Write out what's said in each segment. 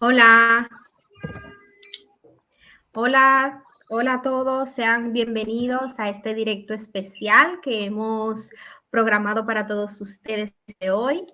Hola, hola a todos, sean bienvenidos a este directo especial que hemos programado para todos ustedes de hoy.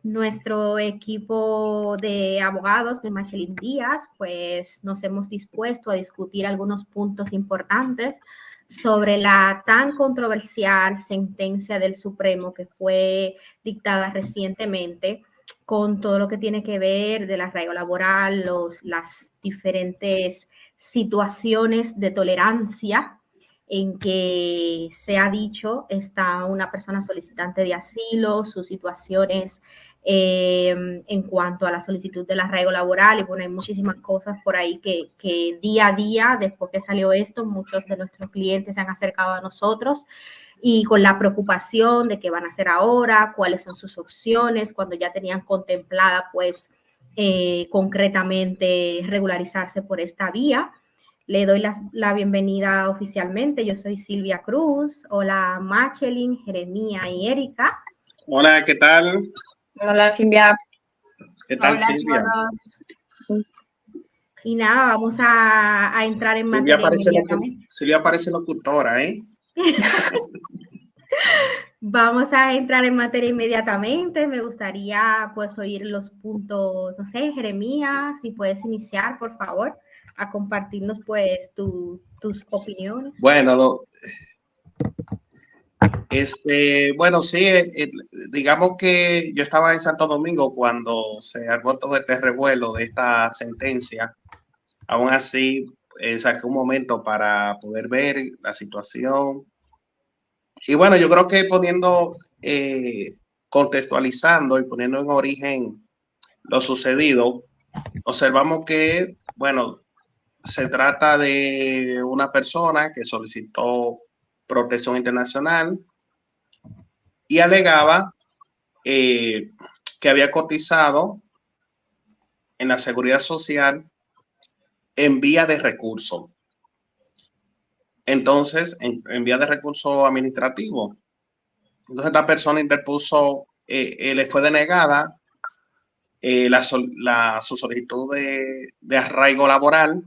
Nuestro equipo de abogados de Machelin Díaz, pues nos hemos dispuesto a discutir algunos puntos importantes sobre la tan controversial sentencia del Supremo que fue dictada recientemente con todo lo que tiene que ver del arraigo laboral, las diferentes situaciones de tolerancia en que se ha dicho está una persona solicitante de asilo, sus situaciones en cuanto a la solicitud del arraigo laboral, y bueno, hay muchísimas cosas por ahí que día a día, después que salió esto, muchos de nuestros clientes se han acercado a nosotros y con la preocupación de qué van a hacer ahora, cuáles son sus opciones, cuando ya tenían contemplada, pues, concretamente regularizarse por esta vía. Le doy la bienvenida oficialmente. Yo soy Silvia Cruz. Hola, Machelin, Jeremía y Erika. Hola, ¿qué tal? Hola, Silvia. ¿Qué tal, Hola Silvia? a todos. Y nada, vamos a entrar en materia inmediatamente. Silvia parece locutora, ¿eh? Vamos a entrar en materia inmediatamente. Me gustaría pues oír los puntos, no sé, Jeremías, si puedes iniciar, por favor, a compartirnos pues tus opiniones. Bueno, sí, digamos que yo estaba en Santo Domingo cuando se armó todo este revuelo de esta sentencia. Aún así, saqué un momento para poder ver la situación. Y bueno, yo creo que contextualizando y poniendo en origen lo sucedido, observamos que, bueno, se trata de una persona que solicitó protección internacional y alegaba que había cotizado en la seguridad social en vía de recurso. Entonces, en vía de recurso administrativo. Entonces, esta persona interpuso, le fue denegada su solicitud de arraigo laboral.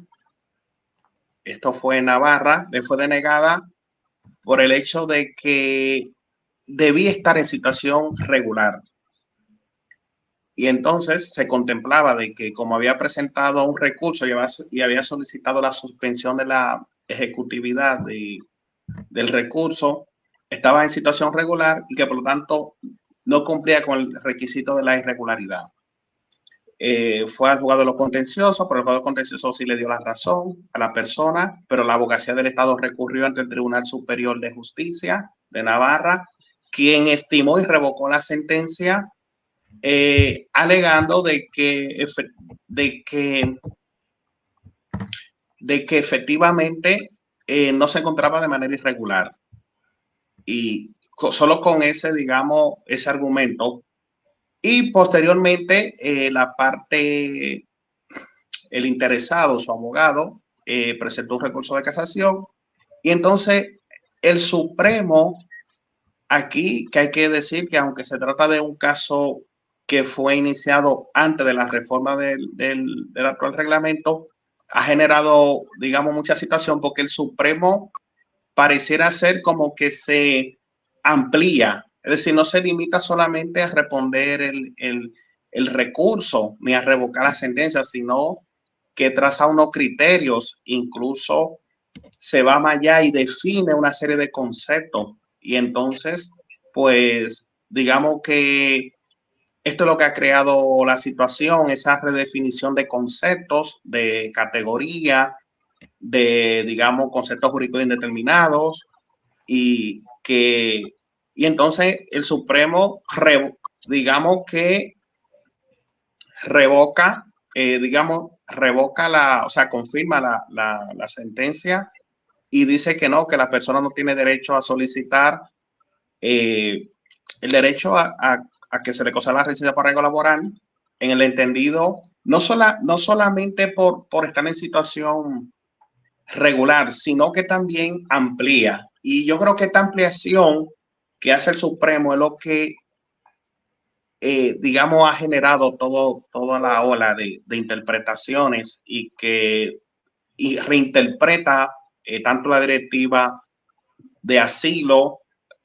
Esto fue en Navarra, le fue denegada por el hecho de que debía estar en situación regular. Y entonces se contemplaba de que como había presentado un recurso y había solicitado la suspensión de la ejecutividad del recurso, estaba en situación regular y que por lo tanto no cumplía con el requisito de la irregularidad. Fue al juzgado de lo contencioso, pero el juzgado contencioso sí le dio la razón a la persona, pero la abogacía del Estado recurrió ante el Tribunal Superior de Justicia de Navarra, quien estimó y revocó la sentencia, alegando de que efectivamente no se encontraba de manera irregular. Y solo con ese argumento. Y posteriormente, el interesado, su abogado, presentó un recurso de casación. Y entonces, el Supremo, aquí, que hay que decir que aunque se trata de un caso que fue iniciado antes de la reforma del actual reglamento, ha generado, digamos, mucha situación porque el Supremo pareciera ser como que se amplía, es decir, no se limita solamente a responder el recurso ni a revocar la sentencia, sino que traza unos criterios, incluso se va más allá y define una serie de conceptos. Y entonces, pues, digamos que esto es lo que ha creado la situación, esa redefinición de conceptos, de categoría, de, digamos, conceptos jurídicos indeterminados, y entonces el Supremo, digamos que revoca, o sea, confirma la sentencia y dice que no, que la persona no tiene derecho a solicitar el derecho a que se le conceda la residencia por arraigo laboral, en el entendido, no solamente por estar en situación regular, sino que también amplía. Y yo creo que esta ampliación que hace el Supremo es lo que digamos, ha generado toda la ola de interpretaciones y reinterpreta tanto la directiva de asilo,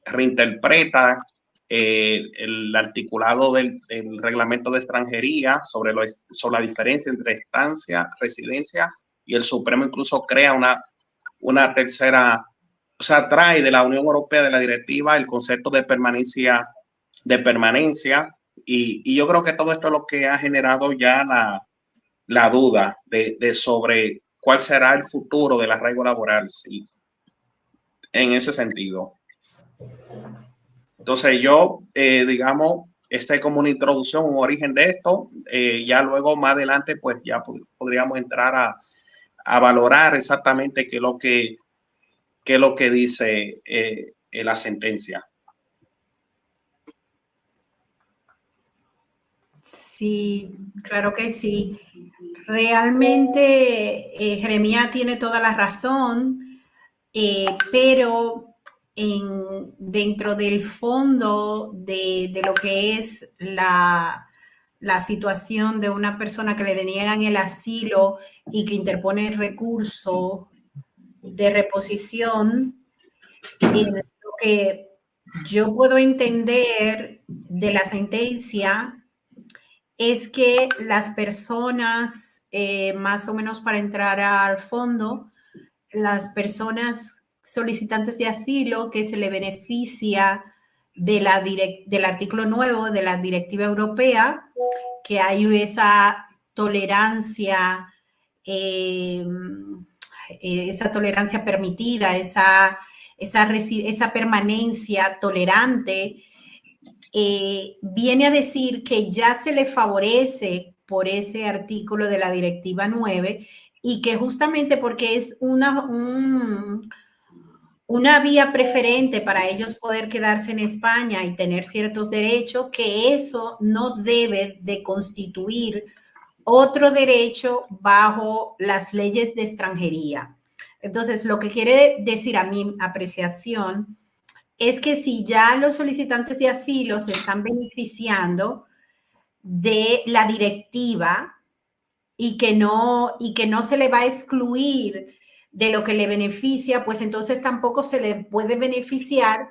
reinterpreta el articulado del reglamento de extranjería sobre la diferencia entre estancia, residencia, y el Supremo incluso crea una tercera, o sea, trae de la Unión Europea, de la directiva, el concepto de permanencia, y yo creo que todo esto es lo que ha generado ya la duda de sobre cuál será el futuro del arraigo laboral, sí, en ese sentido. Entonces yo, digamos, esta es como una introducción, un origen de esto. Ya luego, más adelante, pues ya podríamos entrar a valorar exactamente qué es lo que dice la sentencia. Sí, claro que sí. Realmente Jeremías tiene toda la razón, pero dentro del fondo de lo que es la situación de una persona que le deniegan el asilo y que interpone el recurso de reposición, lo que yo puedo entender de la sentencia es que las personas, más o menos para entrar al fondo, las personas solicitantes de asilo que se le beneficia del artículo nuevo de la directiva europea, que hay esa tolerancia permitida, esa permanencia tolerante, viene a decir que ya se le favorece por ese artículo de la Directiva 9 y que justamente porque es una vía preferente para ellos poder quedarse en España y tener ciertos derechos, que eso no debe de constituir otro derecho bajo las leyes de extranjería. Entonces, lo que quiere decir a mi apreciación es que si ya los solicitantes de asilo se están beneficiando de la directiva y que no se le va a excluir de lo que le beneficia, pues entonces tampoco se le puede beneficiar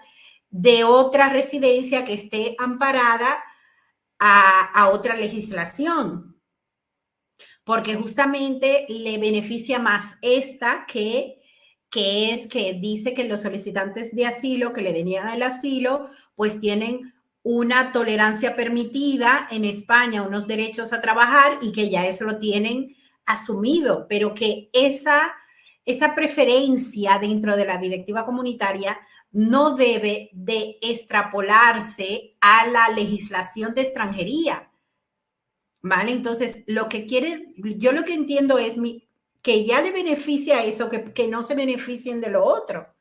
de otra residencia que esté amparada a otra legislación, porque justamente le beneficia más esta que dice que los solicitantes de asilo que le deniegan el asilo, pues tienen una tolerancia permitida en España, unos derechos a trabajar y que ya eso lo tienen asumido, pero que esa preferencia dentro de la directiva comunitaria no debe de extrapolarse a la legislación de extranjería, ¿vale? Entonces, yo lo que entiendo es que ya le beneficia eso, que no se beneficien de lo otro,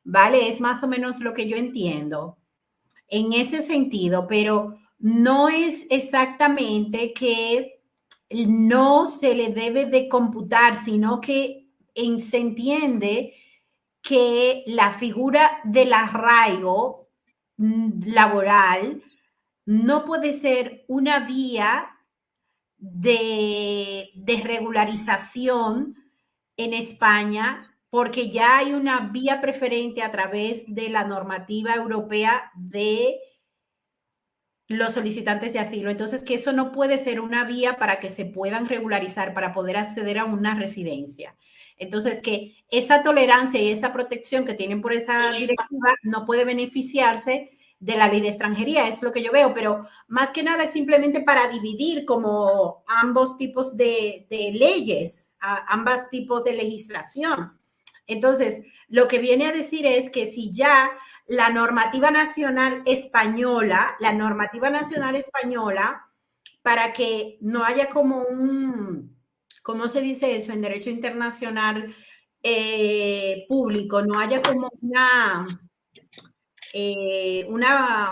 ¿vale? Es más o menos lo que yo entiendo en ese sentido, pero no es exactamente que no se le debe de computar, sino que se entiende que la figura del arraigo laboral no puede ser una vía de regularización en España, porque ya hay una vía preferente a través de la normativa europea de los solicitantes de asilo. Entonces, que eso no puede ser una vía para que se puedan regularizar, para poder acceder a una residencia. Entonces, que esa tolerancia y esa protección que tienen por esa directiva no puede beneficiarse de la ley de extranjería, es lo que yo veo, pero más que nada es simplemente para dividir como ambos tipos de leyes, ambos tipos de legislación. Entonces, lo que viene a decir es que si ya la normativa nacional española, para que no haya como ¿cómo se dice eso en derecho internacional público? No haya como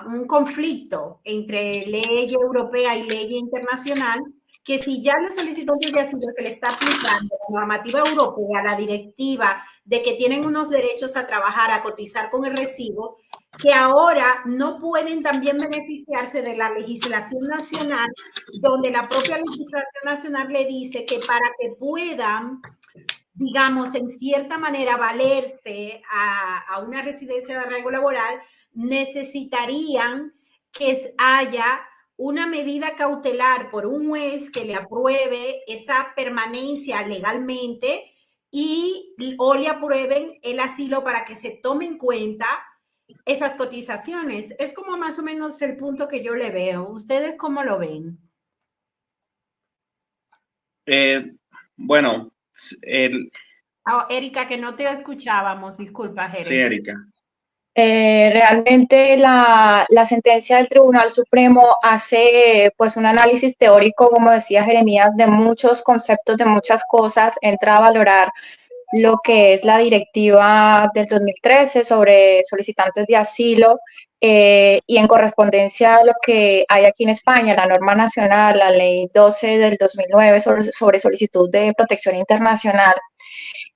un conflicto entre ley europea y ley internacional, que si ya los solicitantes de asilo se le está aplicando la normativa europea, la directiva de que tienen unos derechos a trabajar, a cotizar con el recibo, que ahora no pueden también beneficiarse de la legislación nacional, donde la propia legislación nacional le dice que para que puedan, digamos, en cierta manera valerse a una residencia de arraigo laboral, necesitarían que haya una medida cautelar por un juez que le apruebe esa permanencia legalmente o le aprueben el asilo para que se tome en cuenta esas cotizaciones. Es como más o menos el punto que yo le veo. ¿Ustedes cómo lo ven? Bueno, Erika, que no te escuchábamos, disculpa, Jere. sí, Erika. Realmente la sentencia del Tribunal Supremo hace pues un análisis teórico, como decía Jeremías, de muchos conceptos, de muchas cosas, entra a valorar lo que es la directiva del 2013 sobre solicitantes de asilo y en correspondencia a lo que hay aquí en España, la norma nacional, la ley 12 del 2009 sobre solicitud de protección internacional.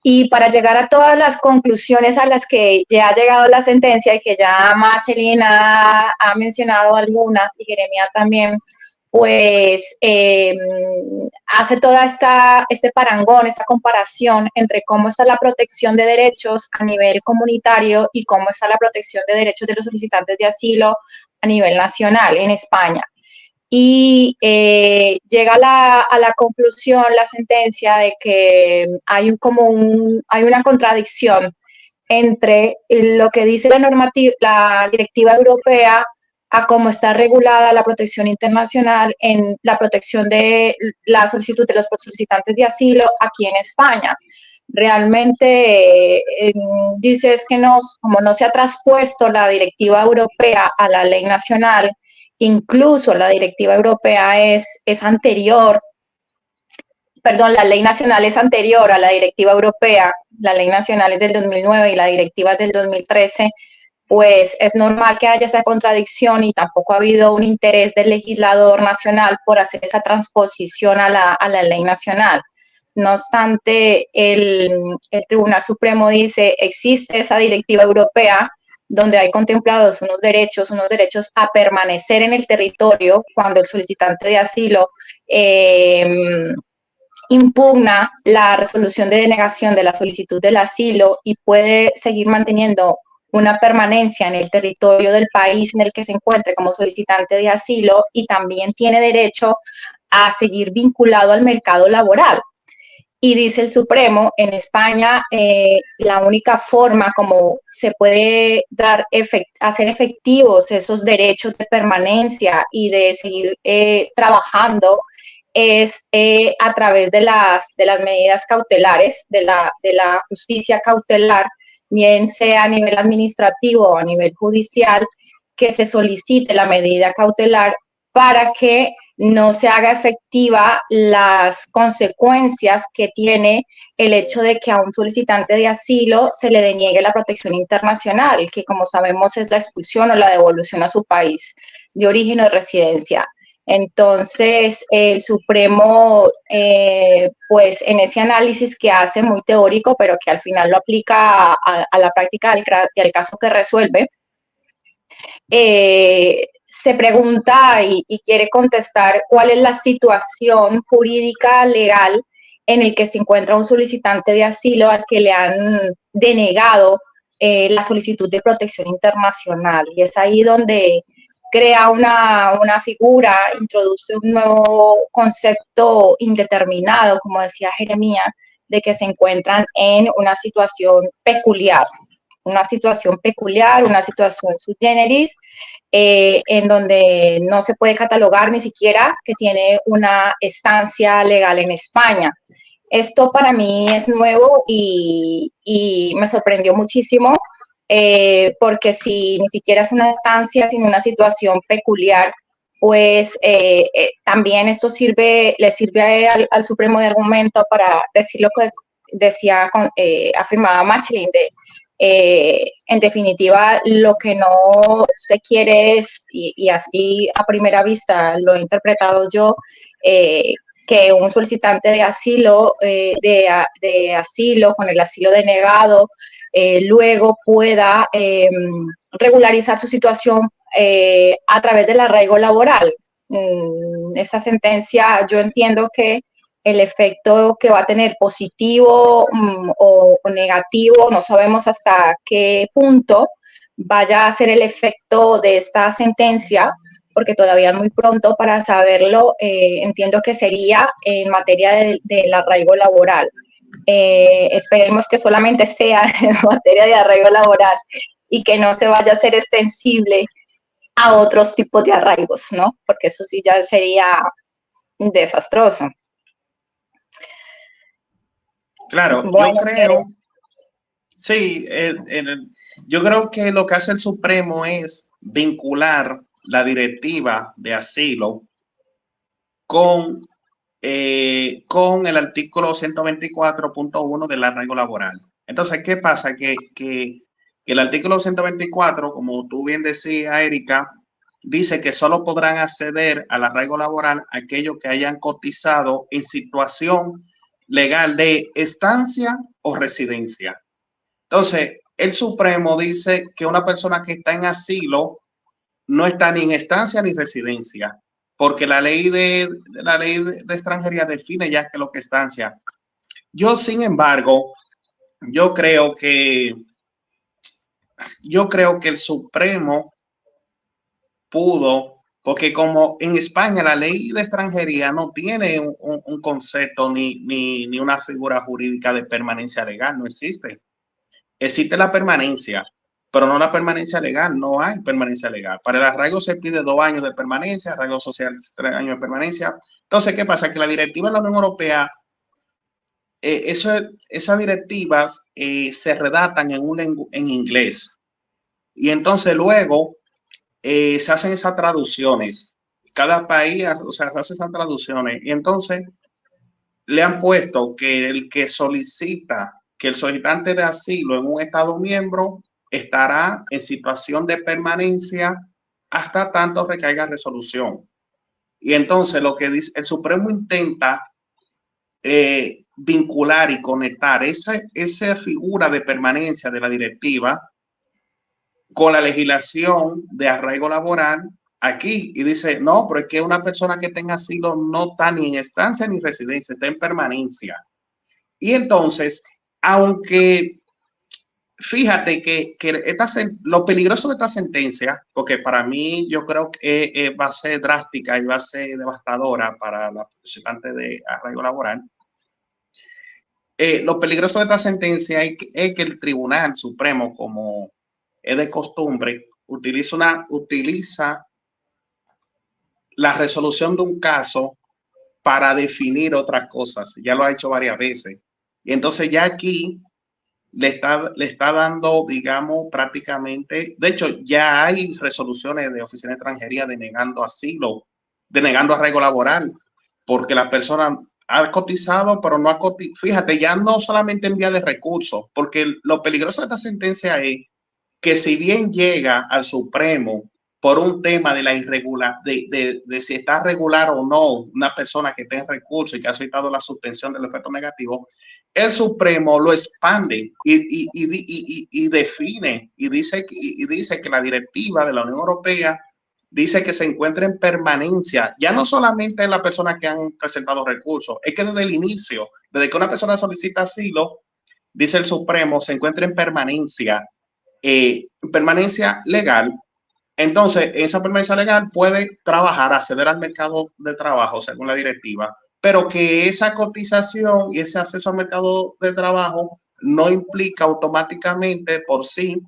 Y para llegar a todas las conclusiones a las que ya ha llegado la sentencia y que ya Machelin ha mencionado algunas y Jeremia también, pues hace toda este parangón, esta comparación entre cómo está la protección de derechos a nivel comunitario y cómo está la protección de derechos de los solicitantes de asilo a nivel nacional en España. Y llega a la conclusión, la sentencia, de que hay una contradicción entre lo que dice la directiva europea a cómo está regulada la protección internacional en la protección de la solicitud de los solicitantes de asilo aquí en España. Realmente dices que como no se ha traspuesto la directiva europea a la ley nacional, incluso la directiva europea es anterior, perdón, la ley nacional es anterior a la directiva europea, la ley nacional es del 2009 y la directiva es del 2013, pues es normal que haya esa contradicción y tampoco ha habido un interés del legislador nacional por hacer esa transposición a la ley nacional. No obstante, el Tribunal Supremo dice, existe esa directiva europea donde hay contemplados unos derechos a permanecer en el territorio cuando el solicitante de asilo impugna la resolución de denegación de la solicitud del asilo y puede seguir manteniendo una permanencia en el territorio del país en el que se encuentre como solicitante de asilo y también tiene derecho a seguir vinculado al mercado laboral. Y dice el Supremo, en España la única forma como se puede hacer efectivos esos derechos de permanencia y de seguir trabajando es a través de las medidas cautelares, de la justicia cautelar, bien sea a nivel administrativo o a nivel judicial, que se solicite la medida cautelar para que no se haga efectiva las consecuencias que tiene el hecho de que a un solicitante de asilo se le deniegue la protección internacional, que como sabemos es la expulsión o la devolución a su país de origen o de residencia. Entonces, el Supremo, pues en ese análisis que hace muy teórico, pero que al final lo aplica a la práctica y al caso que resuelve, se pregunta y quiere contestar cuál es la situación jurídica legal en el que se encuentra un solicitante de asilo al que le han denegado la solicitud de protección internacional. Y es ahí donde crea una figura, introduce un nuevo concepto indeterminado, como decía Jeremías, de que se encuentran en una situación peculiar, una situación sui generis, en donde no se puede catalogar ni siquiera que tiene una estancia legal en España. Esto para mí es nuevo y me sorprendió muchísimo, porque si ni siquiera es una estancia, sino una situación peculiar, pues también esto le sirve al Supremo de argumento para decir lo que decía, afirmaba Machelin, en definitiva, lo que no se quiere es, y así a primera vista lo he interpretado yo, que un solicitante de asilo, de asilo con el asilo denegado, luego pueda regularizar su situación a través del arraigo laboral. Esa sentencia, yo entiendo que el efecto que va a tener positivo o negativo, no sabemos hasta qué punto vaya a ser el efecto de esta sentencia, porque todavía es muy pronto para saberlo. Entiendo que sería en materia del arraigo laboral. Esperemos que solamente sea en materia de arraigo laboral y que no se vaya a ser extensible a otros tipos de arraigos, ¿no? Porque eso sí ya sería desastroso. Claro, bueno, yo creo, sí, yo creo que lo que hace el Supremo es vincular la directiva de asilo con el artículo 124.1 del arraigo laboral. Entonces, ¿qué pasa? Que el artículo 124, como tú bien decías, Erika, dice que solo podrán acceder al arraigo laboral aquellos que hayan cotizado en situación legal de estancia o residencia. Entonces, el Supremo dice que una persona que está en asilo no está ni en estancia ni residencia, porque la ley de extranjería define ya que lo que es estancia. Yo, sin embargo, yo creo que el Supremo pudo, porque como en España la ley de extranjería no tiene un concepto ni una figura jurídica de permanencia legal, no existe. Existe la permanencia, pero no la permanencia legal, no hay permanencia legal. Para el arraigo se pide 2 años de permanencia, arraigo social 3 años de permanencia. Entonces, ¿qué pasa? Que la directiva de la Unión Europea, esas directivas se redactan en inglés. Y entonces luego se hacen esas traducciones. Cada país, o sea, se hacen esas traducciones. Y entonces le han puesto que el solicitante de asilo en un Estado miembro estará en situación de permanencia hasta tanto recaiga resolución. Y entonces lo que dice el Supremo intenta vincular y conectar esa figura de permanencia de la directiva con la legislación de arraigo laboral aquí, y dice, no, pero es que una persona que tenga asilo no está ni en estancia ni residencia, está en permanencia. Y entonces, aunque fíjate que lo peligroso de esta sentencia, porque para mí yo creo que va a ser drástica y va a ser devastadora para la participante de arraigo laboral, lo peligroso de esta sentencia es que el Tribunal Supremo, como es de costumbre, utiliza la resolución de un caso para definir otras cosas. Ya lo ha hecho varias veces. Y entonces ya aquí le está dando, digamos, prácticamente, de hecho, ya hay resoluciones de Oficina de Extranjería denegando asilo, denegando arraigo laboral, porque la persona ha cotizado, pero no ha cotizado. Fíjate, ya no solamente en vía de recursos, porque lo peligroso de esta sentencia es que si bien llega al Supremo por un tema de la irregular, de si está regular o no una persona que tenga recursos y que ha solicitado la suspensión del efecto negativo, el Supremo lo expande y define y dice que la directiva de la Unión Europea dice que se encuentra en permanencia, ya no solamente en las personas que han presentado recursos, es que desde el inicio, desde que una persona solicita asilo, dice el Supremo, se encuentra en permanencia legal. Entonces, esa permanencia legal puede trabajar, acceder al mercado de trabajo según la directiva, pero que esa cotización y ese acceso al mercado de trabajo no implica automáticamente por sí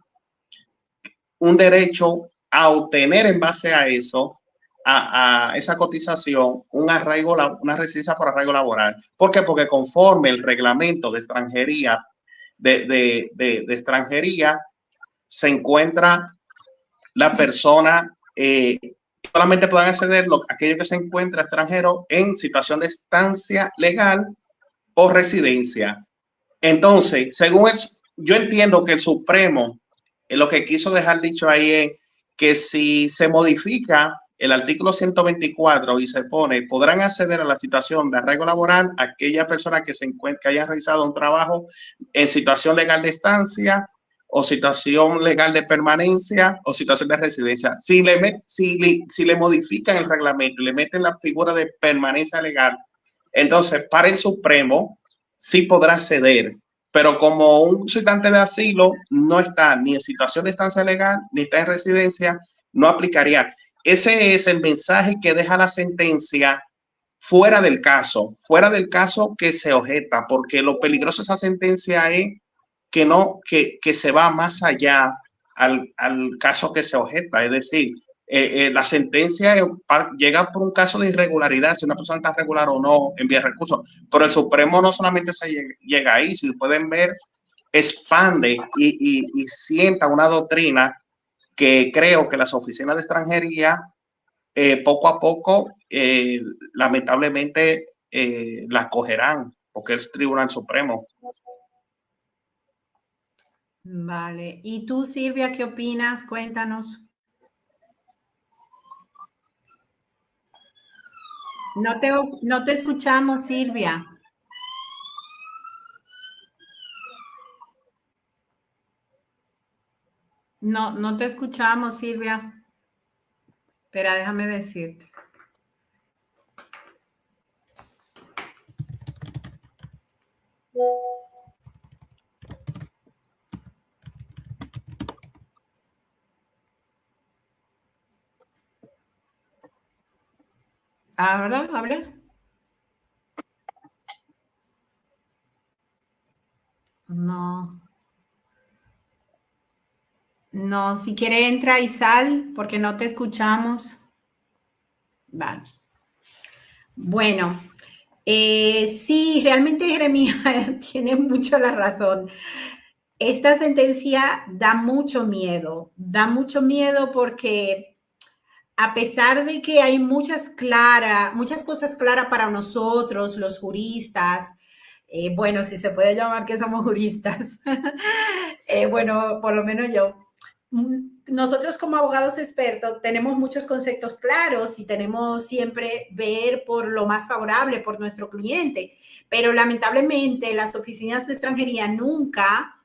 un derecho a obtener en base a eso, a esa cotización, una residencia por arraigo laboral. ¿Por qué? Porque conforme el reglamento de extranjería, de extranjería, se encuentra la persona, solamente pueden acceder aquellos que se encuentran extranjeros en situación de estancia legal o residencia. Entonces, yo entiendo que el Supremo lo que quiso dejar dicho ahí es que si se modifica el artículo 124 y se pone, podrán acceder a la situación de arraigo laboral aquellas personas que que hayan realizado un trabajo en situación legal de estancia o situación legal de permanencia o situación de residencia. Si le modifican el reglamento y le meten la figura de permanencia legal, entonces para el Supremo sí podrá ceder, pero como un solicitante de asilo no está ni en situación de estancia legal ni está en residencia, no aplicaría. Ese es el mensaje que deja la sentencia fuera del caso que se objeta, porque lo peligroso de esa sentencia es que se va más allá al caso que se objeta. Es decir, la sentencia llega por un caso de irregularidad, si una persona está regular o no, envía recursos, pero el Supremo no solamente se llega ahí, si pueden ver, expande y sienta una doctrina que creo que las oficinas de extranjería poco a poco, lamentablemente, la cogerán, porque es Tribunal Supremo. Vale. ¿Y tú, Silvia, qué opinas? Cuéntanos. No te escuchamos, Silvia. No te escuchamos, Silvia. Espera, déjame decirte. ¿Habla? No, si quiere entra y sal porque no te escuchamos. Vale. Bueno, sí, realmente Jeremías tiene mucho la razón. Esta sentencia da mucho miedo porque a pesar de que hay muchas cosas claras para nosotros, los juristas, bueno, si se puede llamar que somos juristas, bueno, por lo menos yo. Nosotros como abogados expertos tenemos muchos conceptos claros y tenemos siempre ver por lo más favorable por nuestro cliente, pero lamentablemente las oficinas de extranjería nunca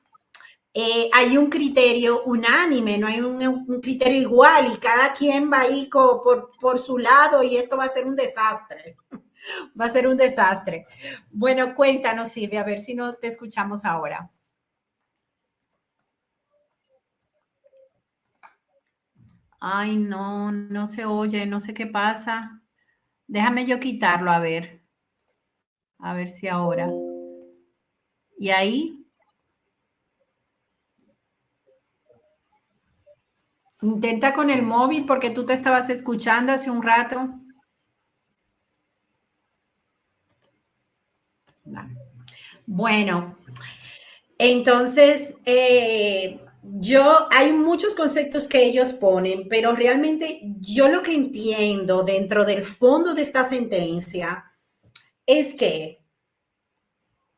hay un criterio unánime, no hay un criterio igual y cada quien va ahí por su lado y esto va a ser un desastre. Va a ser un desastre. Bueno, cuéntanos, Silvia, a ver si no te escuchamos ahora. Ay, no se oye, no sé qué pasa. Déjame yo quitarlo, a ver si ahora. ¿Y ahí? Intenta con el móvil porque tú te estabas escuchando hace un rato. Bueno, entonces hay muchos conceptos que ellos ponen, pero realmente yo lo que entiendo dentro del fondo de esta sentencia es que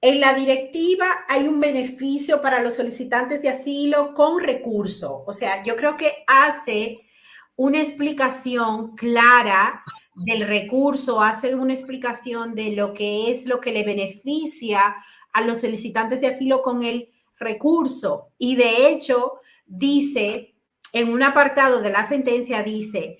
en la directiva hay un beneficio para los solicitantes de asilo con recurso. O sea, yo creo que hace una explicación clara del recurso, hace una explicación de lo que le beneficia a los solicitantes de asilo con el recurso. Y de hecho, dice, en un apartado de la sentencia, dice,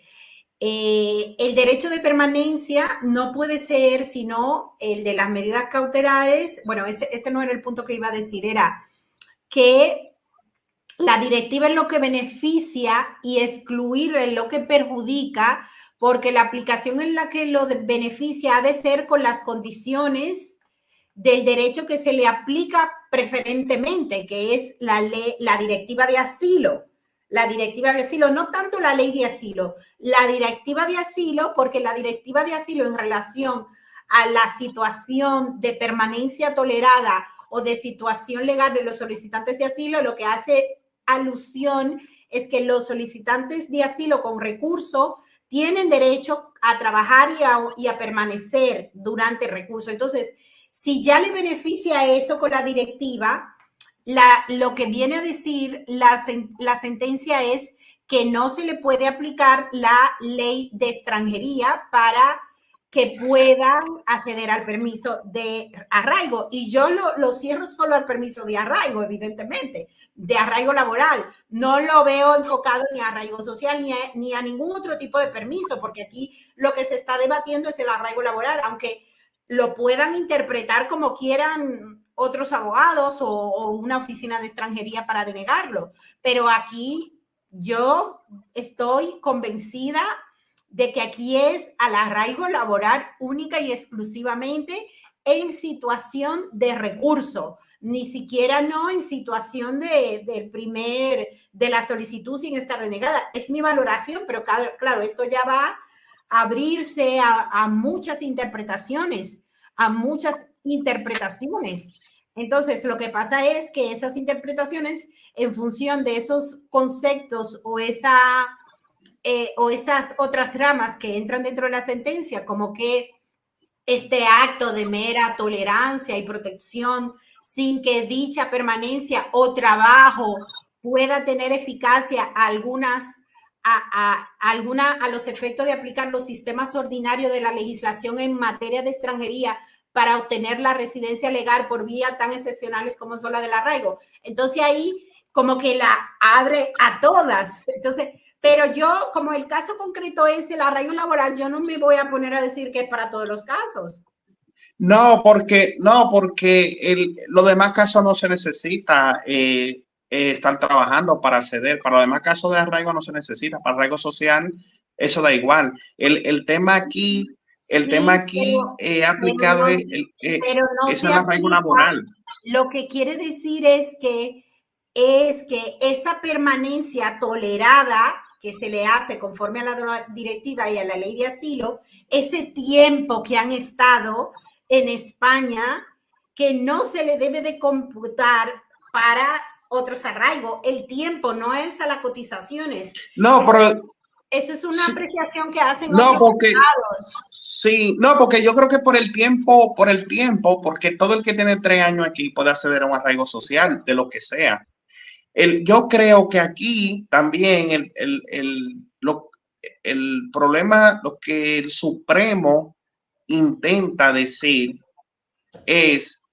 el derecho de permanencia no puede ser sino el de las medidas cautelares. Bueno, ese no era el punto que iba a decir, era que la directiva es lo que beneficia y excluir es lo que perjudica, porque la aplicación en la que lo beneficia ha de ser con las condiciones del derecho que se le aplica preferentemente, que es la directiva de asilo. La directiva de asilo, no tanto la ley de asilo, la directiva de asilo, porque la directiva de asilo en relación a la situación de permanencia tolerada o de situación legal de los solicitantes de asilo, lo que hace alusión es que los solicitantes de asilo con recurso tienen derecho a trabajar y a permanecer durante el recurso. Entonces, si ya le beneficia eso con la directiva, lo que viene a decir la sentencia es que no se le puede aplicar la ley de extranjería para que puedan acceder al permiso de arraigo. Y yo lo cierro solo al permiso de arraigo, evidentemente, de arraigo laboral. No lo veo enfocado ni a arraigo social ni a ningún otro tipo de permiso, porque aquí lo que se está debatiendo es el arraigo laboral, aunque lo puedan interpretar como quieran otros abogados o una oficina de extranjería para denegarlo. Pero aquí yo estoy convencida de que aquí es al arraigo laboral única y exclusivamente en situación de recurso, ni siquiera no en situación de la solicitud sin estar denegada. Es mi valoración, pero claro, esto ya va a abrirse a muchas interpretaciones, Entonces, lo que pasa es que esas interpretaciones, en función de esos conceptos o esas otras ramas que entran dentro de la sentencia, como que este acto de mera tolerancia y protección sin que dicha permanencia o trabajo pueda tener eficacia a los efectos de aplicar los sistemas ordinarios de la legislación en materia de extranjería para obtener la residencia legal por vías tan excepcionales como son la del arraigo. Entonces ahí como que la abre a todas. Entonces, pero yo, como el caso concreto es el arraigo laboral, yo no me voy a poner a decir que es para todos los casos. No, porque los demás casos no se necesita estar trabajando para acceder. Para los demás casos de arraigo no se necesita. Para arraigo social, eso da igual. El tema aquí, aplicado es el arraigo laboral. Lo que quiere decir es que esa permanencia tolerada que se le hace conforme a la directiva y a la ley de asilo, ese tiempo que han estado en España, que no se le debe de computar para otros arraigos. El tiempo no es a las cotizaciones. No, pero eso es una apreciación que hacen otros estados. Sí, no, porque yo creo que por el tiempo, porque todo el que tiene 3 años aquí puede acceder a un arraigo social, de lo que sea. Yo creo que aquí también el problema, lo que el Supremo intenta decir es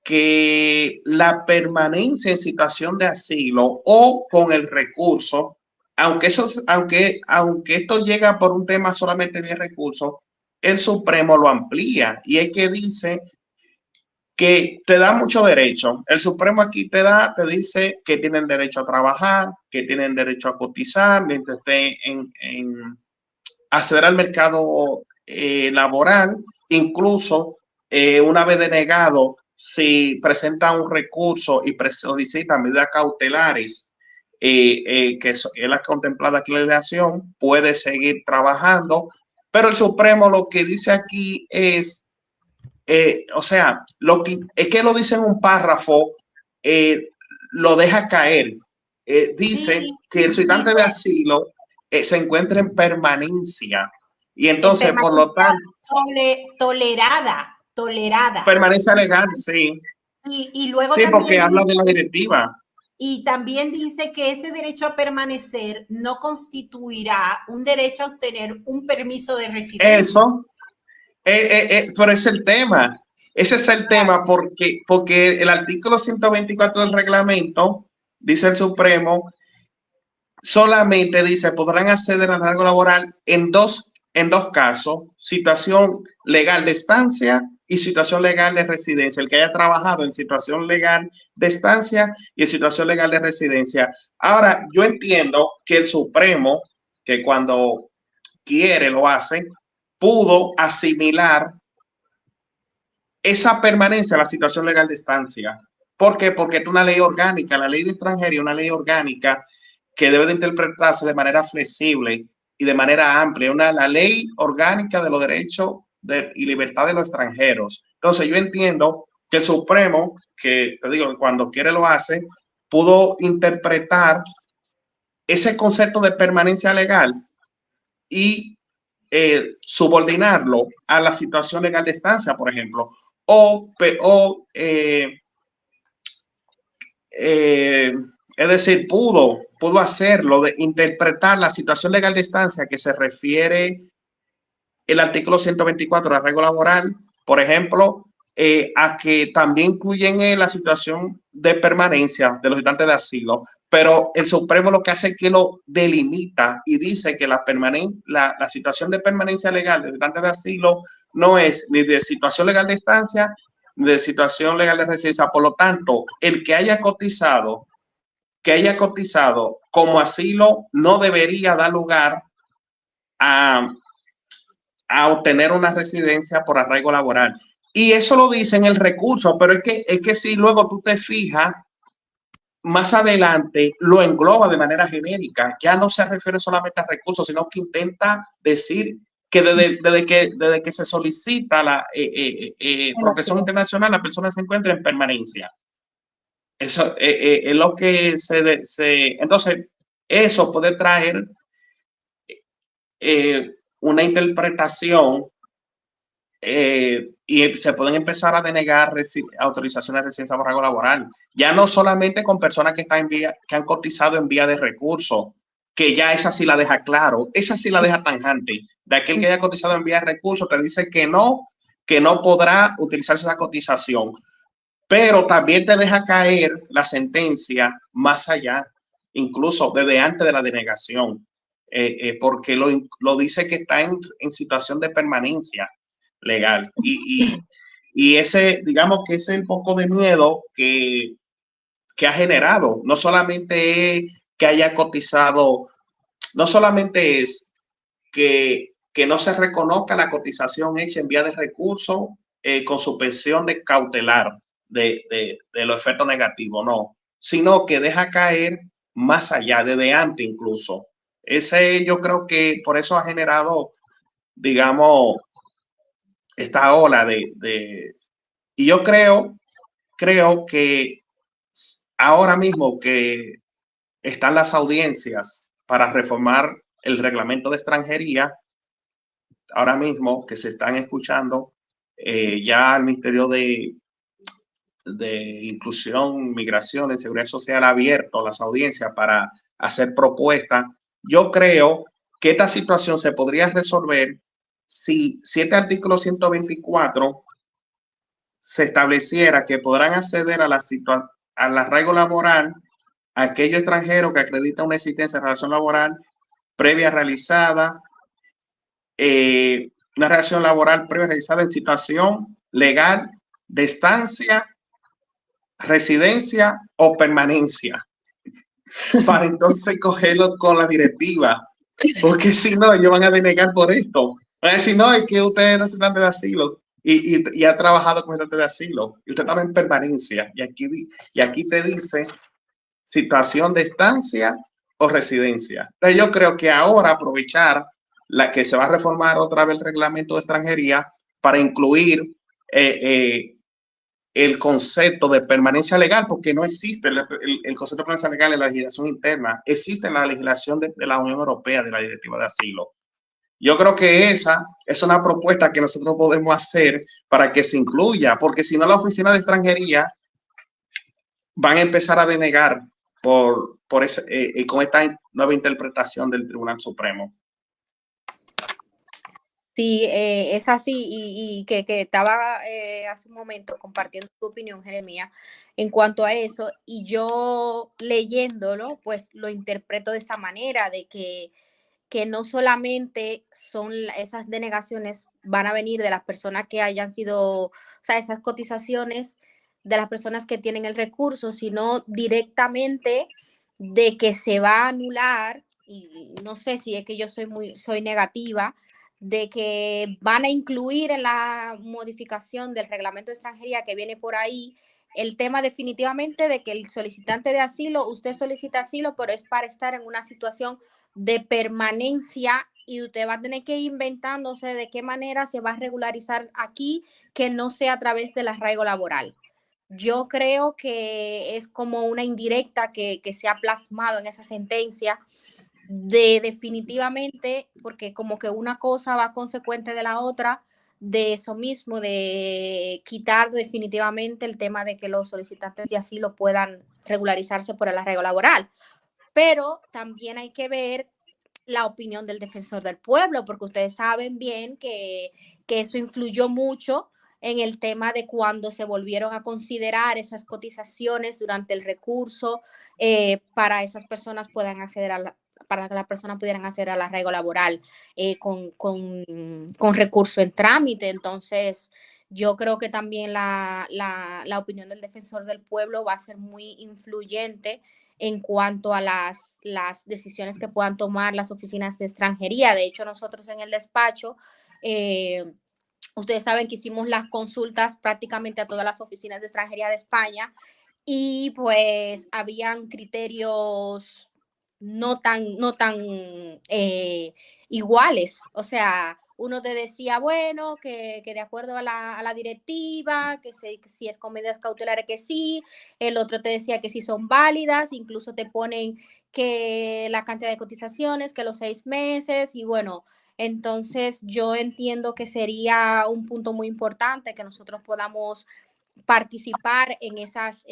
que la permanencia en situación de asilo o con el recurso, aunque esto llega por un tema solamente de recursos, el Supremo lo amplía y es que dice que te da mucho derecho. El Supremo aquí te dice que tienen derecho a trabajar, que tienen derecho a cotizar, mientras esté en acceder al mercado laboral, incluso una vez denegado, si presenta un recurso y solicita medidas cautelares, que es la contemplada aquí en la legislación, puede seguir trabajando, pero el Supremo lo que dice aquí es o sea, es que lo dice en un párrafo, lo deja caer. Dice que el solicitante de asilo se encuentra en permanencia y entonces, por lo tanto, tolerada. Permanencia legal, sí. Y luego sí, porque habla de la directiva. Y también dice que ese derecho a permanecer no constituirá un derecho a obtener un permiso de residencia. Eso. Pero es el tema. Ese es el tema porque el artículo 124 del reglamento, dice el Supremo, solamente dice podrán acceder al arraigo laboral en dos casos: situación legal de estancia y situación legal de residencia. El que haya trabajado en situación legal de estancia y en situación legal de residencia. Ahora, yo entiendo que el Supremo, que cuando quiere lo hace, pudo asimilar esa permanencia a la situación legal de estancia. ¿Por qué? Porque es una ley orgánica, la ley de extranjería, una ley orgánica que debe de interpretarse de manera flexible y de manera amplia, la ley orgánica de los derechos y libertad de los extranjeros. Entonces yo entiendo que el Supremo, que te digo, cuando quiere lo hace, pudo interpretar ese concepto de permanencia legal y subordinarlo a la situación legal de estancia, por ejemplo, Es decir, pudo hacerlo, de interpretar la situación legal de estancia que se refiere el artículo 124 del arraigo laboral, por ejemplo, a que también incluyen la situación de permanencia de los solicitantes de asilo, pero el Supremo lo que hace es que lo delimita y dice que la situación de permanencia legal de solicitantes de asilo no es ni de situación legal de estancia ni de situación legal de residencia. Por lo tanto, el que haya cotizado como asilo no debería dar lugar a obtener una residencia por arraigo laboral. Y eso lo dice en el recurso, pero es que si luego tú te fijas, más adelante lo engloba de manera genérica. Ya no se refiere solamente a recursos, sino que intenta decir que desde que se solicita la protección internacional, la persona se encuentra en permanencia. Eso es lo que entonces, eso puede traer una interpretación y se pueden empezar a denegar autorizaciones de residencia por arraigo laboral. Ya no solamente con personas que han cotizado en vía de recurso, que ya esa sí la deja claro, esa sí la deja tajante. De aquel que haya cotizado en vía de recurso, te dice que no podrá utilizarse esa cotización. Pero también te deja caer la sentencia más allá, incluso desde antes de la denegación, porque lo dice que está en situación de permanencia legal. Y ese, digamos que ese es el poco de miedo que ha generado. No solamente que haya cotizado, no solamente es que no se reconozca la cotización hecha en vía de recurso con suspensión de cautelar de los efectos negativos, no, sino que deja caer más allá, desde antes incluso. Ese yo creo que por eso ha generado, digamos, esta ola y yo creo que ahora mismo que están las audiencias para reformar el reglamento de extranjería, ahora mismo que se están escuchando, ya el Ministerio de Inclusión, Migración y Seguridad Social ha abierto las audiencias para hacer propuestas. Yo creo que esta situación se podría resolver si este artículo 124 se estableciera que podrán acceder al arraigo laboral aquellos extranjeros que acreditan una existencia de relación laboral previa realizada, una relación laboral previa realizada en situación legal de estancia, residencia o permanencia, para entonces cogerlo con la directiva, porque si no, ellos van a denegar por esto. Van a decir, no, es que usted no es estudiante de asilo y ha trabajado con estudiante de asilo y usted estaba en permanencia y aquí te dice situación de estancia o residencia. Entonces yo creo que ahora aprovechar la que se va a reformar otra vez el reglamento de extranjería para incluir el concepto de permanencia legal, porque no existe el concepto de permanencia legal en la legislación interna, existe en la legislación de la Unión Europea, de la Directiva de Asilo. Yo creo que esa es una propuesta que nosotros podemos hacer para que se incluya, porque si no la Oficina de Extranjería van a empezar a denegar con esta nueva interpretación del Tribunal Supremo. Sí, es así y que estaba hace un momento compartiendo tu opinión, Jeremías, en cuanto a eso, y yo leyéndolo, pues lo interpreto de esa manera, de que no solamente son esas denegaciones van a venir de las personas que hayan sido, o sea, esas cotizaciones de las personas que tienen el recurso, sino directamente de que se va a anular, y no sé si es que yo soy negativa, de que van a incluir en la modificación del reglamento de extranjería que viene por ahí el tema definitivamente de que el solicitante de asilo, usted solicita asilo, pero es para estar en una situación de permanencia y usted va a tener que ir inventándose de qué manera se va a regularizar aquí que no sea a través del arraigo laboral. Yo creo que es como una indirecta que se ha plasmado en esa sentencia de definitivamente, porque como que una cosa va consecuente de la otra, de eso mismo, de quitar definitivamente el tema de que los solicitantes de asilo puedan regularizarse por el arraigo laboral. Pero también hay que ver la opinión del defensor del pueblo, porque ustedes saben bien que eso influyó mucho en el tema de cuando se volvieron a considerar esas cotizaciones durante el recurso para esas personas puedan acceder para que las personas pudieran acceder al arraigo laboral con recurso en trámite. Entonces, yo creo que también la opinión del defensor del pueblo va a ser muy influyente en cuanto a las decisiones que puedan tomar las oficinas de extranjería. De hecho, nosotros en el despacho, ustedes saben que hicimos las consultas prácticamente a todas las oficinas de extranjería de España y pues habían criterios no tan iguales. O sea, uno te decía, bueno, que de acuerdo a la directiva, que si es con medidas cautelares que sí, el otro te decía que sí son válidas, incluso te ponen que la cantidad de cotizaciones, que los 6 meses, y bueno, entonces yo entiendo que sería un punto muy importante que nosotros podamos participar en esas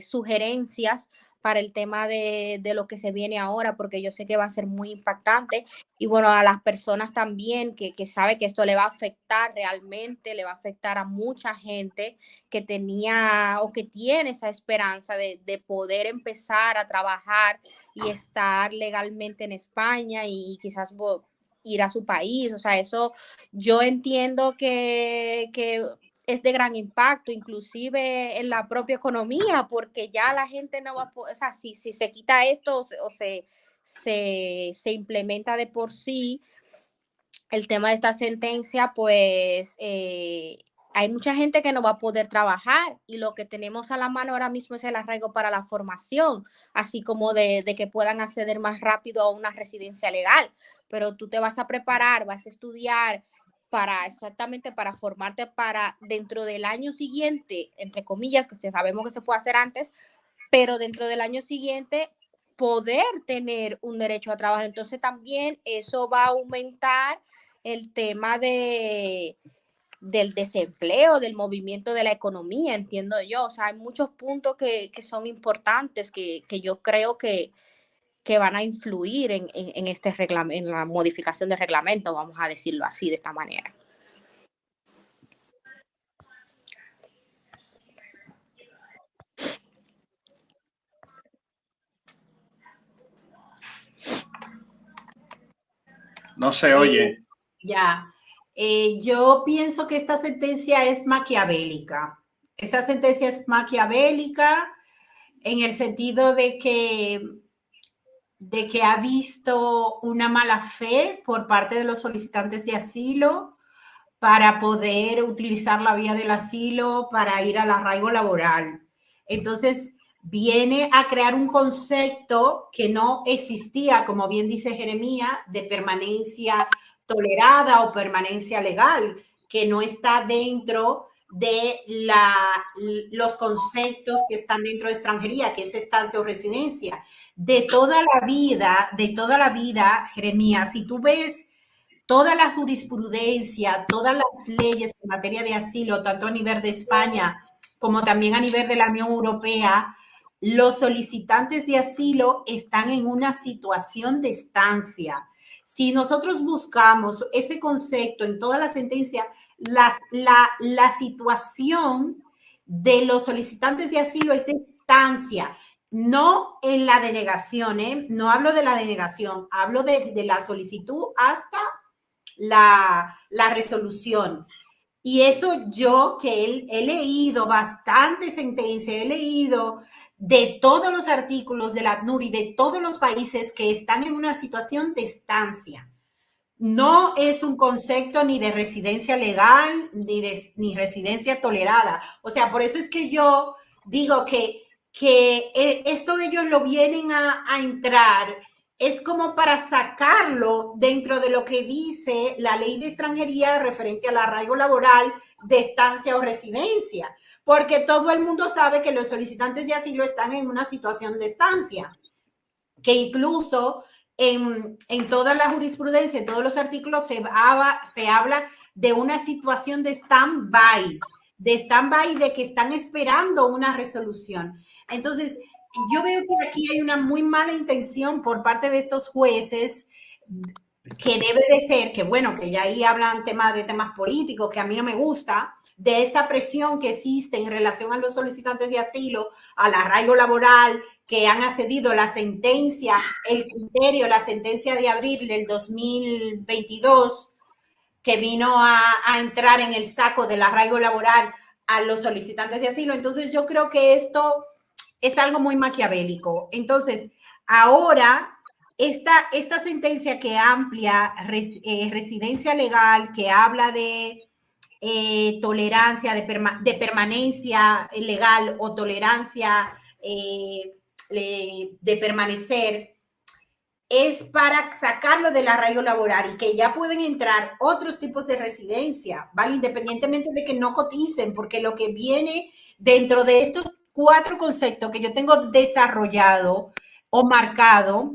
sugerencias para el tema de lo que se viene ahora, porque yo sé que va a ser muy impactante. Y bueno, a las personas también que sabe que esto le va a afectar realmente, le va a afectar a mucha gente que tenía o que tiene esa esperanza de poder empezar a trabajar y estar legalmente en España y quizás ir a su país. O sea, eso yo entiendo que es de gran impacto, inclusive en la propia economía, porque ya la gente no va a poder, o sea, si se quita esto o se implementa de por sí el tema de esta sentencia, pues hay mucha gente que no va a poder trabajar y lo que tenemos a la mano ahora mismo es el arraigo para la formación, así como de que puedan acceder más rápido a una residencia legal, pero tú te vas a preparar, vas a estudiar exactamente para formarte para dentro del año siguiente, entre comillas, que sabemos que se puede hacer antes, pero dentro del año siguiente poder tener un derecho a trabajo. Entonces también eso va a aumentar el tema del desempleo, del movimiento de la economía, entiendo yo. O sea, hay muchos puntos que son importantes que yo creo que van a influir en este reglamento, en la modificación del reglamento, vamos a decirlo así, de esta manera. No se oye. Yo pienso que esta sentencia es maquiavélica. Esta sentencia es maquiavélica en el sentido de que ha visto una mala fe por parte de los solicitantes de asilo para poder utilizar la vía del asilo para ir al arraigo laboral. Entonces, viene a crear un concepto que no existía, como bien dice Jeremías, de permanencia tolerada o permanencia legal, que no está dentro de los conceptos que están dentro de extranjería, que es estancia o residencia. De toda la vida, Jeremías, si tú ves toda la jurisprudencia, todas las leyes en materia de asilo, tanto a nivel de España como también a nivel de la Unión Europea, los solicitantes de asilo están en una situación de estancia. Si nosotros buscamos ese concepto en toda la sentencia, la situación de los solicitantes de asilo es de estancia, no en la denegación, no hablo de la denegación, hablo de la solicitud hasta la resolución. Y eso yo que he leído bastante sentencia, he leído de todos los artículos de la ACNUR y de todos los países que están en una situación de estancia. No es un concepto ni de residencia legal ni residencia tolerada. O sea, por eso es que yo digo que esto ellos lo vienen a entrar, es como para sacarlo dentro de lo que dice la ley de extranjería referente al arraigo laboral de estancia o residencia, porque todo el mundo sabe que los solicitantes de asilo están en una situación de estancia, que incluso en toda la jurisprudencia, en todos los artículos se habla de una situación de stand-by, de que están esperando una resolución. Entonces, yo veo que aquí hay una muy mala intención por parte de estos jueces, que debe de ser, que bueno, que ya ahí hablan de temas políticos, que a mí no me gusta, de esa presión que existe en relación a los solicitantes de asilo, al arraigo laboral, que han accedido a la sentencia, el criterio, la sentencia de abril del 2022, que vino a entrar en el saco del arraigo laboral a los solicitantes de asilo. Entonces yo creo que esto es algo muy maquiavélico. Entonces, ahora, esta sentencia que amplia residencia legal, que habla de tolerancia, de permanencia legal o tolerancia de permanecer, es para sacarlo del arraigo laboral y que ya pueden entrar otros tipos de residencia, ¿vale? Independientemente de que no coticen, porque lo que viene dentro de estos 4 conceptos que yo tengo desarrollado o marcado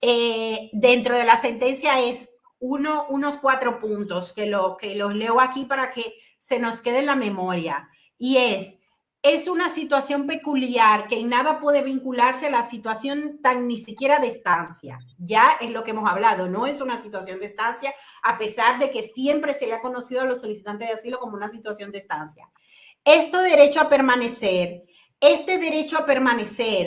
dentro de la sentencia es unos 4 puntos que los leo aquí para que se nos quede en la memoria. Y es una situación peculiar que en nada puede vincularse a la situación tan ni siquiera de estancia. Ya es lo que hemos hablado, no es una situación de estancia, a pesar de que siempre se le ha conocido a los solicitantes de asilo como una situación de estancia. Este derecho a permanecer,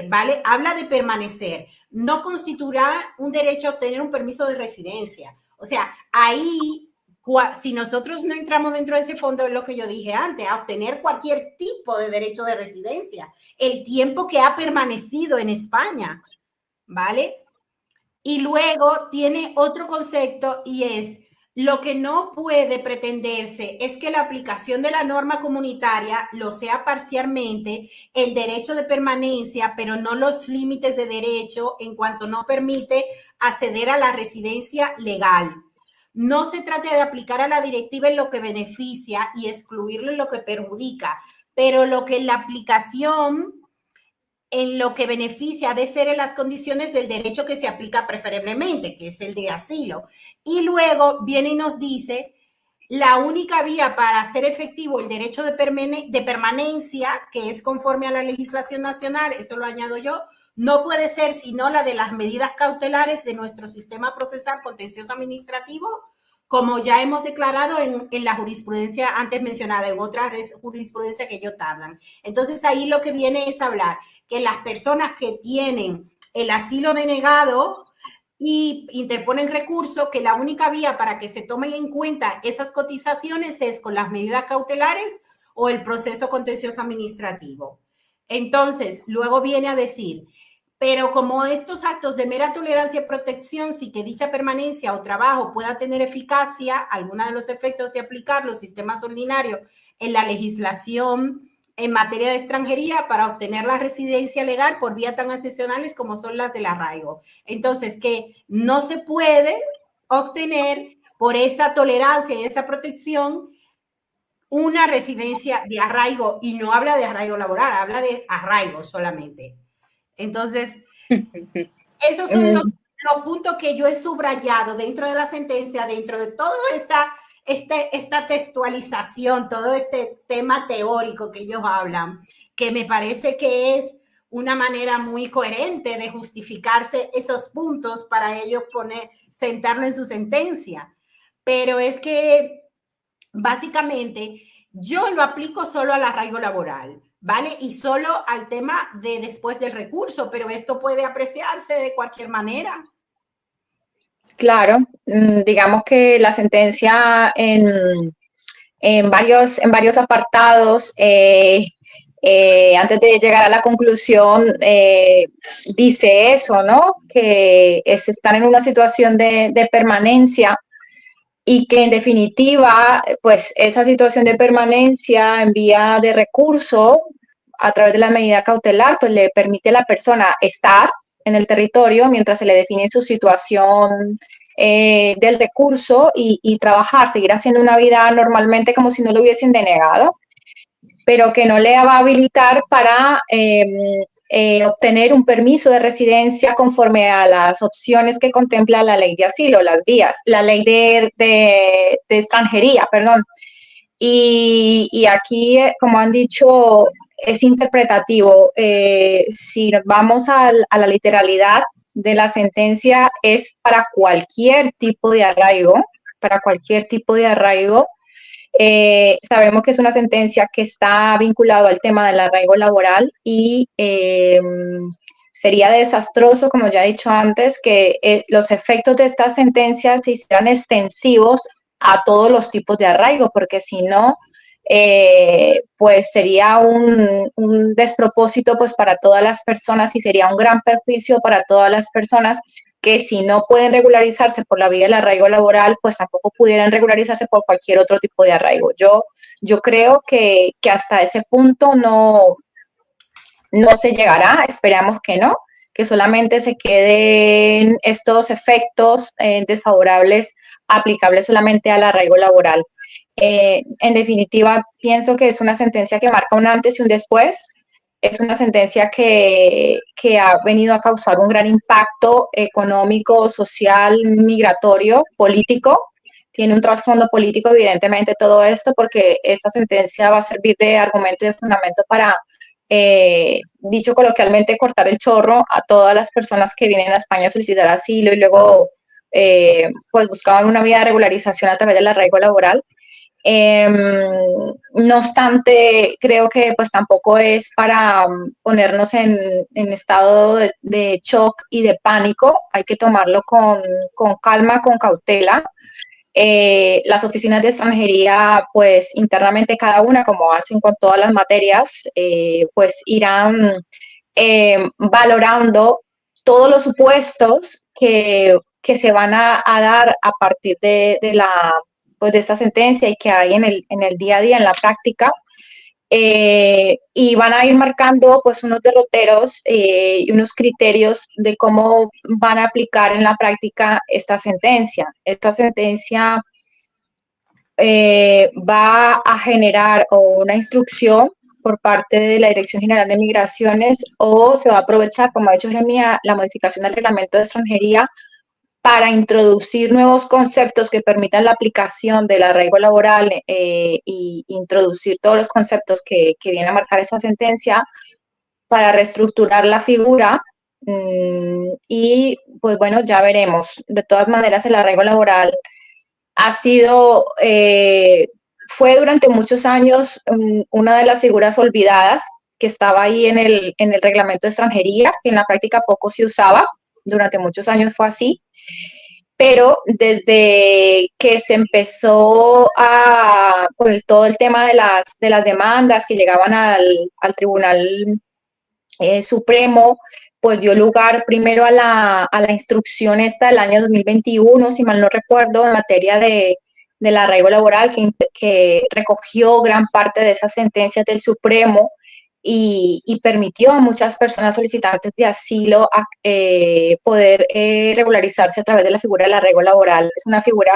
¿vale? Habla de permanecer, no constituirá un derecho a obtener un permiso de residencia. O sea, ahí, si nosotros no entramos dentro de ese fondo, es lo que yo dije antes, a obtener cualquier tipo de derecho de residencia, el tiempo que ha permanecido en España, ¿vale? Y luego tiene otro concepto y es: lo que no puede pretenderse es que la aplicación de la norma comunitaria lo sea parcialmente el derecho de permanencia, pero no los límites de derecho en cuanto no permite acceder a la residencia legal. No se trata de aplicar a la directiva en lo que beneficia y excluirlo en lo que perjudica, pero lo que la aplicación en lo que beneficia ha de ser en las condiciones del derecho que se aplica preferiblemente, que es el de asilo. Y luego viene y nos dice: la única vía para hacer efectivo el derecho de permanencia, que es conforme a la legislación nacional, eso lo añado yo, no puede ser sino la de las medidas cautelares de nuestro sistema procesal contencioso administrativo, como ya hemos declarado en la jurisprudencia antes mencionada, en otra jurisprudencia que ellos tardan. Entonces ahí lo que viene es hablar que las personas que tienen el asilo denegado y interponen recurso, que la única vía para que se tomen en cuenta esas cotizaciones es con las medidas cautelares o el proceso contencioso administrativo. Entonces, luego viene a decir: pero como estos actos de mera tolerancia y protección, sí que dicha permanencia o trabajo pueda tener eficacia, algunos de los efectos de aplicar los sistemas ordinarios en la legislación en materia de extranjería para obtener la residencia legal por vías tan excepcionales como son las del arraigo. Entonces, que no se puede obtener por esa tolerancia y esa protección una residencia de arraigo, y no habla de arraigo laboral, habla de arraigo solamente. Entonces, esos son los puntos que yo he subrayado dentro de la sentencia, dentro de toda esta textualización, todo este tema teórico que ellos hablan, que me parece que es una manera muy coherente de justificarse esos puntos para ellos sentarlo en su sentencia. Pero es que básicamente yo lo aplico solo al arraigo laboral, ¿vale? Y solo al tema de después del recurso, pero esto puede apreciarse de cualquier manera. Claro, digamos que la sentencia en varios apartados, antes de llegar a la conclusión, dice eso, ¿no? Que están en una situación de permanencia y que en definitiva, pues esa situación de permanencia en vía de recurso a través de la medida cautelar, pues le permite a la persona estar en el territorio mientras se le define su situación del recurso y trabajar, seguir haciendo una vida normalmente como si no lo hubiesen denegado, pero que no le va a habilitar para obtener un permiso de residencia conforme a las opciones que contempla la ley de asilo, las vías, la ley de extranjería, perdón. Y aquí, como han dicho, es interpretativo. Si nos vamos a la literalidad de la sentencia, es para cualquier tipo de arraigo, para cualquier tipo de arraigo. Sabemos que es una sentencia que está vinculada al tema del arraigo laboral y sería desastroso, como ya he dicho antes, que los efectos de esta sentencia se hicieran extensivos a todos los tipos de arraigo, porque si no, pues sería un despropósito pues para todas las personas y sería un gran perjuicio para todas las personas que si no pueden regularizarse por la vía del arraigo laboral, pues tampoco pudieran regularizarse por cualquier otro tipo de arraigo. Yo creo que hasta ese punto no se llegará, esperamos que no, que solamente se queden estos efectos desfavorables aplicables solamente al arraigo laboral. En definitiva, pienso que es una sentencia que marca un antes y un después. Es una sentencia que ha venido a causar un gran impacto económico, social, migratorio, político. Tiene un trasfondo político, evidentemente, todo esto, porque esta sentencia va a servir de argumento y de fundamento para, dicho coloquialmente, cortar el chorro a todas las personas que vienen a España a solicitar asilo y luego pues buscaban una vía de regularización a través del arraigo laboral. No obstante, creo que pues tampoco es para ponernos en estado de shock y de pánico. Hay que tomarlo con calma, con cautela. Las oficinas de extranjería, pues internamente cada una, como hacen con todas las materias, pues irán valorando todos los supuestos que se van a dar a partir de esta sentencia y que hay en el día a día, en la práctica, y van a ir marcando pues unos derroteros y unos criterios de cómo van a aplicar en la práctica esta sentencia. Esta sentencia va a generar una instrucción por parte de la Dirección General de Migraciones o se va a aprovechar, como ha dicho Jeremia, la modificación del reglamento de extranjería para introducir nuevos conceptos que permitan la aplicación del arraigo laboral y introducir todos los conceptos que viene a marcar esa sentencia para reestructurar la figura y pues bueno, ya veremos. De todas maneras, el arraigo laboral ha sido, fue durante muchos años una de las figuras olvidadas que estaba ahí en el reglamento de extranjería, que en la práctica poco se usaba, durante muchos años fue así. Pero desde que se empezó con todo el tema de las demandas que llegaban al Tribunal Supremo, pues dio lugar primero a la instrucción esta del año 2021, si mal no recuerdo, en materia del arraigo laboral, que recogió gran parte de esas sentencias del Supremo y permitió a muchas personas solicitantes de asilo poder regularizarse a través de la figura del arraigo laboral. Es una figura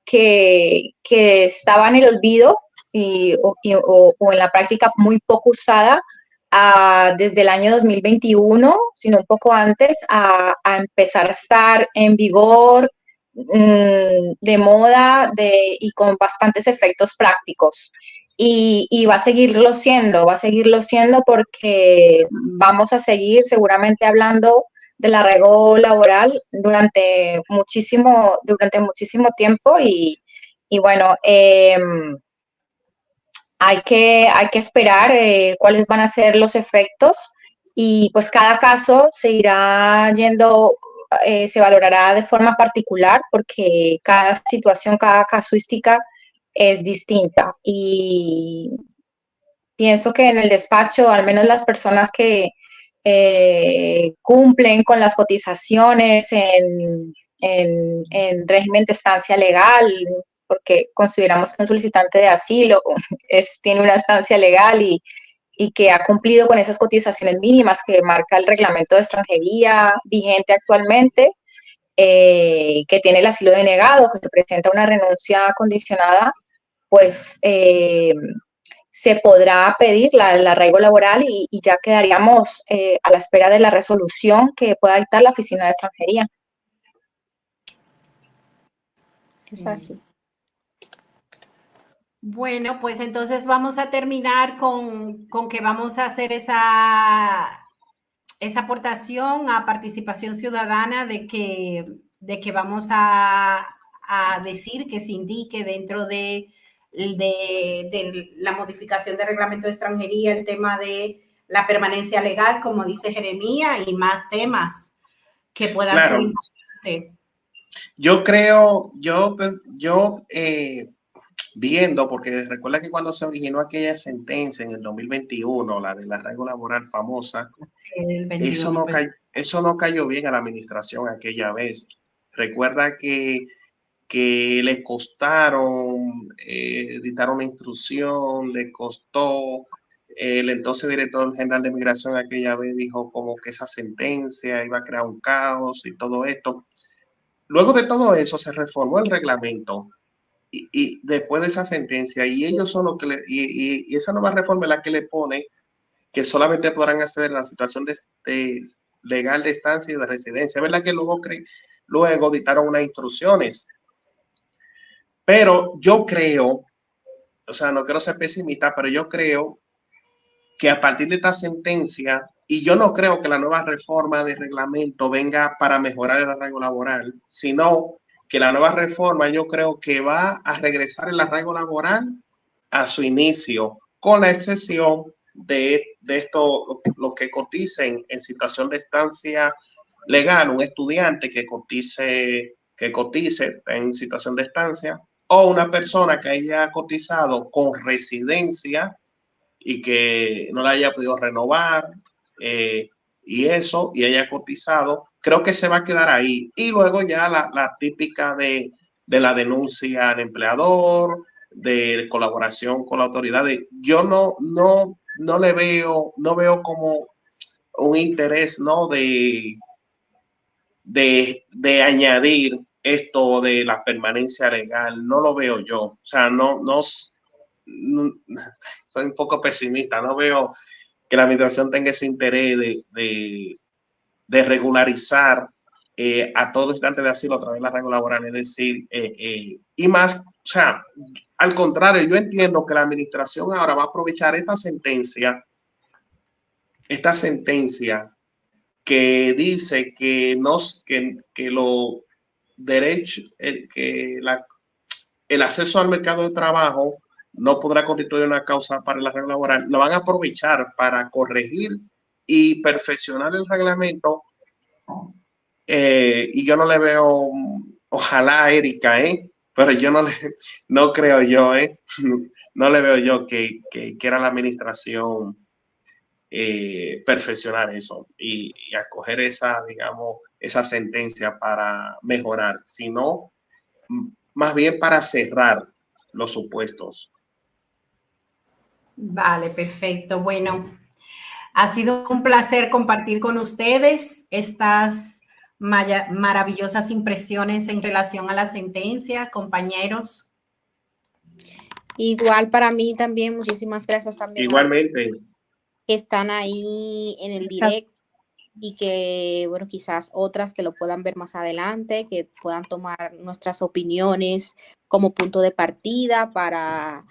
que estaba en el olvido o en la práctica muy poco usada desde el año 2021, sino un poco antes, a empezar a estar en vigor, de moda y con bastantes efectos prácticos. Y va a seguirlo siendo porque vamos a seguir seguramente hablando del arraigo laboral durante muchísimo tiempo y bueno, hay que esperar cuáles van a ser los efectos y pues cada caso se irá yendo, se valorará de forma particular porque cada situación, cada casuística es distinta y pienso que en el despacho, al menos las personas que cumplen con las cotizaciones en régimen de estancia legal, porque consideramos que un solicitante de asilo tiene una estancia legal y que ha cumplido con esas cotizaciones mínimas que marca el reglamento de extranjería vigente actualmente, que tiene el asilo denegado, que se presenta una renuncia condicionada, pues se podrá pedir el arraigo laboral y ya quedaríamos a la espera de la resolución que pueda dictar la Oficina de Extranjería. Es así. Bueno, pues entonces vamos a terminar con que vamos a hacer esa aportación a participación ciudadana de que vamos a decir que se indique dentro de la modificación del reglamento de extranjería el tema de la permanencia legal, como dice Jeremías, y más temas que puedan ser importantes. Yo creo, viendo, porque recuerda que cuando se originó aquella sentencia en el 2021, la del arraigo laboral famosa, eso no cayó bien a la administración aquella vez. Recuerda que le costaron editar una instrucción, le costó. El entonces director general de Migración aquella vez dijo como que esa sentencia iba a crear un caos y todo esto. Luego de todo eso se reformó el reglamento y después de esa sentencia, y ellos son los que y esa nueva reforma es la que le pone que solamente podrán acceder a la situación de legal de estancia y de residencia. ¿Verdad que luego dictaron unas instrucciones? Pero yo creo, o sea, no quiero ser pesimista, pero yo creo que a partir de esta sentencia, y yo no creo que la nueva reforma de reglamento venga para mejorar el arraigo laboral, sino que la nueva reforma yo creo que va a regresar el arraigo laboral a su inicio, con la excepción de esto, lo que coticen en situación de estancia legal, un estudiante que cotice en situación de estancia, o una persona que haya cotizado con residencia y que no la haya podido renovar y haya cotizado, creo que se va a quedar ahí. Y luego ya la típica de la denuncia al empleador, de colaboración con la autoridad. Yo no veo como un interés, ¿no? de añadir esto de la permanencia legal, no lo veo yo. O sea, no soy un poco pesimista, no veo que la administración tenga ese interés de regularizar a todos los estudiantes de asilo a través de la regla laboral, es decir, y más, o sea, al contrario, yo entiendo que la administración ahora va a aprovechar esta sentencia que dice que los derechos, el acceso al mercado de trabajo no podrá constituir una causa para la regla laboral, lo van a aprovechar para corregir y perfeccionar el reglamento. Y yo no le veo, ojalá Erika, pero yo no creo yo, no le veo yo que quiera la administración perfeccionar eso y acoger esa sentencia para mejorar, sino más bien para cerrar los supuestos. Vale, perfecto. Bueno, ha sido un placer compartir con ustedes estas maravillosas impresiones en relación a la sentencia, compañeros. Igual para mí también, muchísimas gracias también. Igualmente. Que están ahí en el directo y que, bueno, quizás otras que lo puedan ver más adelante, que puedan tomar nuestras opiniones como punto de partida para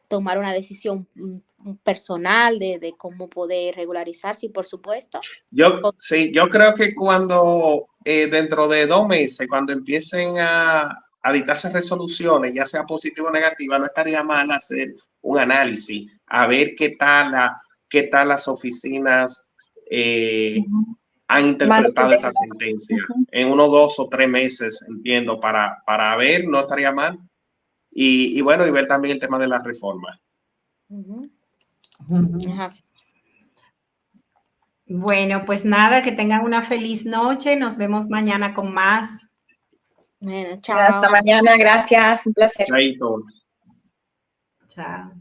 tomar una decisión personal de cómo poder regularizarse, y por supuesto. Yo creo que cuando dentro de 2 meses, cuando empiecen a dictarse resoluciones, ya sea positiva o negativa, no estaría mal hacer un análisis, a ver qué tal las oficinas han interpretado esta sentencia. En 1, 2 o 3 meses, entiendo, para ver, no estaría mal. Y bueno, y ver también el tema de la reforma. Bueno, pues nada, que tengan una feliz noche. Nos vemos mañana con más. Bueno, chao. Hasta mañana, gracias, un placer. Chaito. Chao.